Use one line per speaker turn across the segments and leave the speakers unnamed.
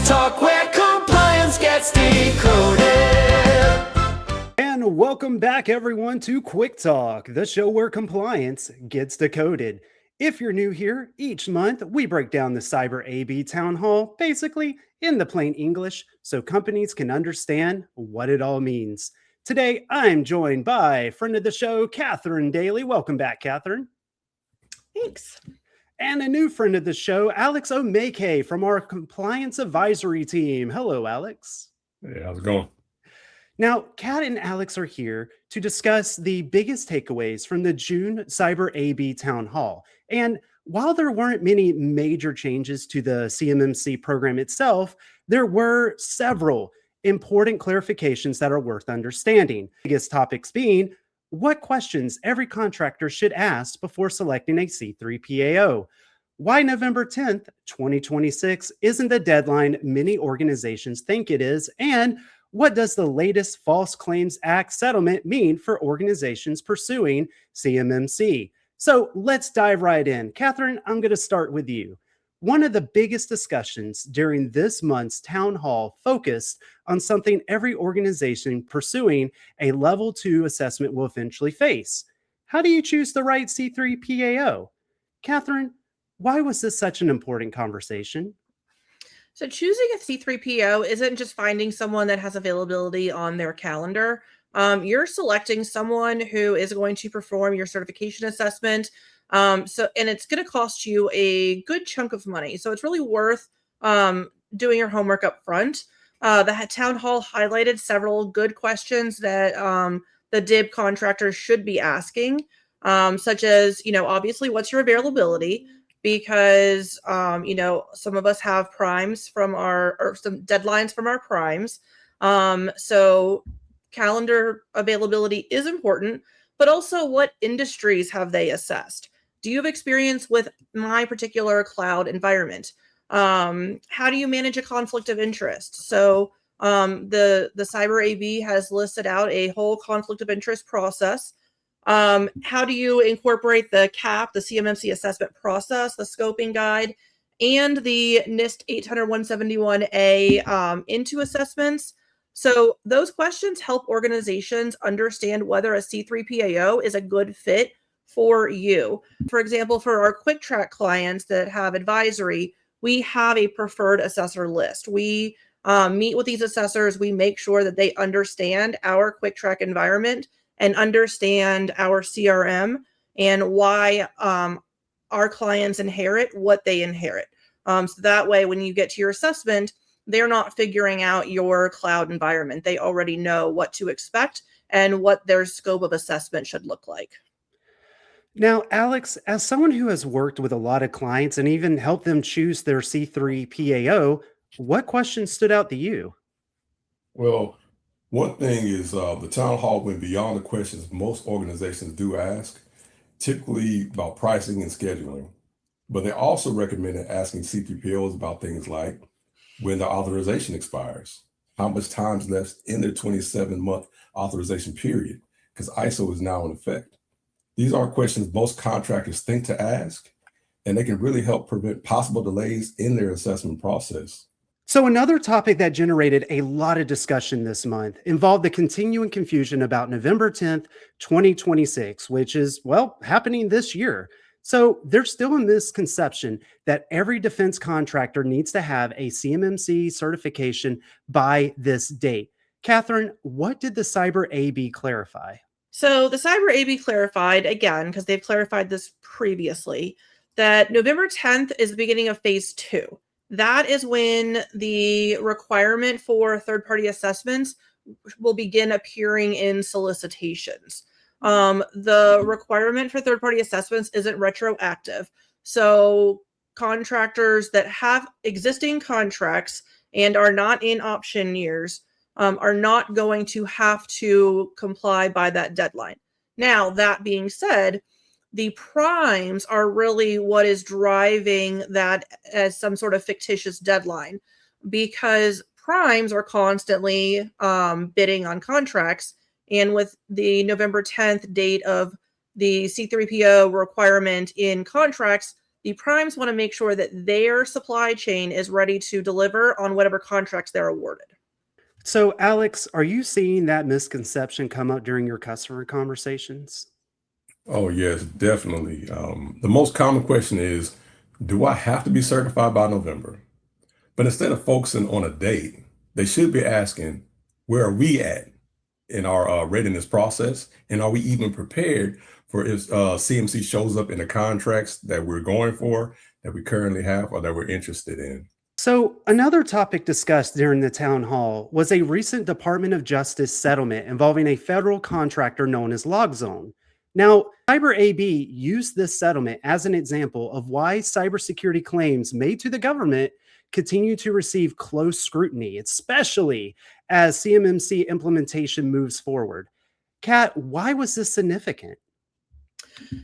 Talk, where compliance gets decoded.
And welcome back, everyone, to Cuick Talk, the show where compliance gets decoded. If you're new here, each month we break down the CyberAB town hall, basically in the plain English, so companies can understand what it all means. Today, I'm joined by friend of the show, Kathryn Daly. Welcome back, Kathryn.
Thanks.
And a new friend of the show, Alex Omeke from our compliance advisory team. Hello, Alex.
Hey, how's it going?
Now, Kat and Alex are here to discuss the biggest takeaways from the June CyberAB Town Hall. And while there weren't many major changes to the CMMC program itself, there were several important clarifications that are worth understanding. The biggest topics being what questions every contractor should ask before selecting a C3PAO, why November 10th, 2026 isn't the deadline many organizations think it is, and what does the latest False Claims Act settlement mean for organizations pursuing CMMC? So let's dive right in. Kathryn, I'm going to start with you. One of the biggest discussions during this month's town hall focused on something every organization pursuing a level 2 assessment will eventually face. How do you choose the right C3PAO? Kathryn, why was this such an important conversation?
So choosing a C3PO isn't just finding someone that has availability on their calendar. You're selecting someone who is going to perform your certification assessment. And it's going to cost you a good chunk of money. So it's really worth doing your homework up front. The town hall highlighted several good questions that the DIB contractors should be asking, such as, obviously, what's your availability? Because, some of us have primes or some deadlines from our primes. So calendar availability is important, but also what industries have they assessed? Do you have experience with my particular cloud environment? How do you manage a conflict of interest? So the CyberAB has listed out a whole conflict of interest process. How do you incorporate the CAP, the CMMC assessment process, the scoping guide, and the NIST 800-171A into assessments? So those questions help organizations understand whether a C3PAO is a good fit for you. For example, for our Cuick Track clients that have advisory, we have a preferred assessor list. We meet with these assessors. We make sure that they understand our Cuick Track environment and understand our CRM and why our clients inherit what they inherit. So that way, when you get to your assessment, they're not figuring out your cloud environment. They already know what to expect and what their scope of assessment should look like.
Now, Alex, as someone who has worked with a lot of clients and even helped them choose their C3PAO, what questions stood out to you?
Well, one thing is the town hall went beyond the questions most organizations do ask, typically about pricing and scheduling. But they also recommended asking C3PAOs about things like when the authorization expires, how much time is left in their 27-month authorization period, because ISO is now in effect. These are questions most contractors think to ask, and they can really help prevent possible delays in their assessment process.
So another topic that generated a lot of discussion this month involved the continuing confusion about November 10th, 2026, which is, happening this year. So there's still a misconception that every defense contractor needs to have a CMMC certification by this date. Kathryn, what did the CyberAB clarify?
So the CyberAB clarified, again, because they've clarified this previously, that November 10th is the beginning of phase 2. That is when the requirement for third-party assessments will begin appearing in solicitations. The requirement for third-party assessments isn't retroactive. So contractors that have existing contracts and are not in option years are not going to have to comply by that deadline. Now, that being said, the primes are really what is driving that as some sort of fictitious deadline, because primes are constantly bidding on contracts. And with the November 10th date of the C3PO requirement in contracts, the primes want to make sure that their supply chain is ready to deliver on whatever contracts they're awarded.
So, Alex, are you seeing that misconception come up during your customer conversations?
Oh, yes, definitely. The most common question is, do I have to be certified by November? But instead of focusing on a date, they should be asking, where are we at in our readiness process? And are we even prepared for if CMC shows up in the contracts that we're going for, that we currently have, or that we're interested in?
So, another topic discussed during the town hall was a recent Department of Justice settlement involving a federal contractor known as LogZone. Now, CyberAB used this settlement as an example of why cybersecurity claims made to the government continue to receive close scrutiny, especially as CMMC implementation moves forward. Kat, why was this significant?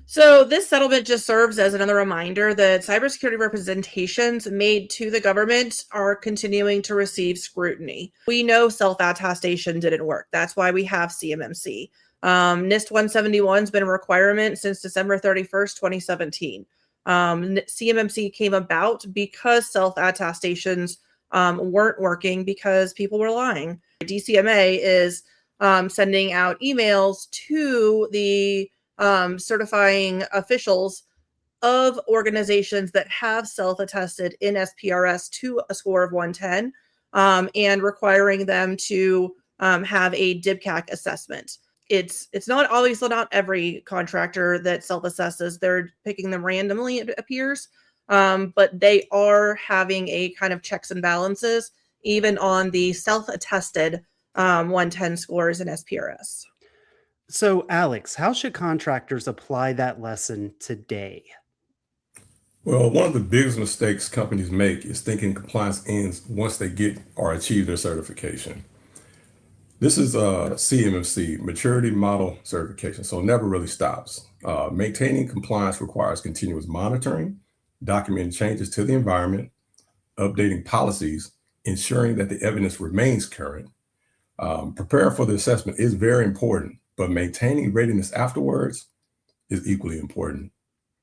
So this settlement just serves as another reminder that cybersecurity representations made to the government are continuing to receive scrutiny. We know self-attestation didn't work. That's why we have CMMC. NIST 171 has been a requirement since December 31st, 2017. CMMC came about because self-attestations weren't working because people were lying. DCMA is sending out emails to the certifying officials of organizations that have self-attested in SPRS to a score of 110 and requiring them to have a DIBCAC assessment. It's not always not every contractor that self-assesses. They're picking them randomly, it appears, but they are having a kind of checks and balances even on the self-attested 110 scores in SPRS.
So, Alex, how should contractors apply that lesson today?
Well, one of the biggest mistakes companies make is thinking compliance ends once they get or achieve their certification. This is a CMMC, Maturity Model Certification, so it never really stops. Maintaining compliance requires continuous monitoring, documenting changes to the environment, updating policies, ensuring that the evidence remains current. Preparing for the assessment is very important, but maintaining readiness afterwards is equally important.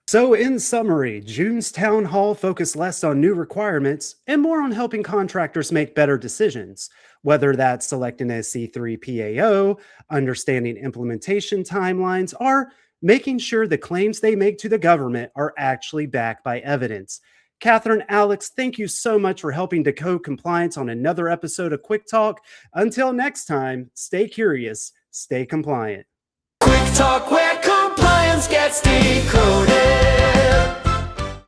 So, in summary, June's town hall focused less on new requirements and more on helping contractors make better decisions, whether that's selecting a C3PAO, understanding implementation timelines, or making sure the claims they make to the government are actually backed by evidence. Kathryn, Alex, thank you so much for helping decode compliance on another episode of Cuick Talk. Until next time, stay curious, stay compliant.
Cuick Talk, where compliance gets decoded.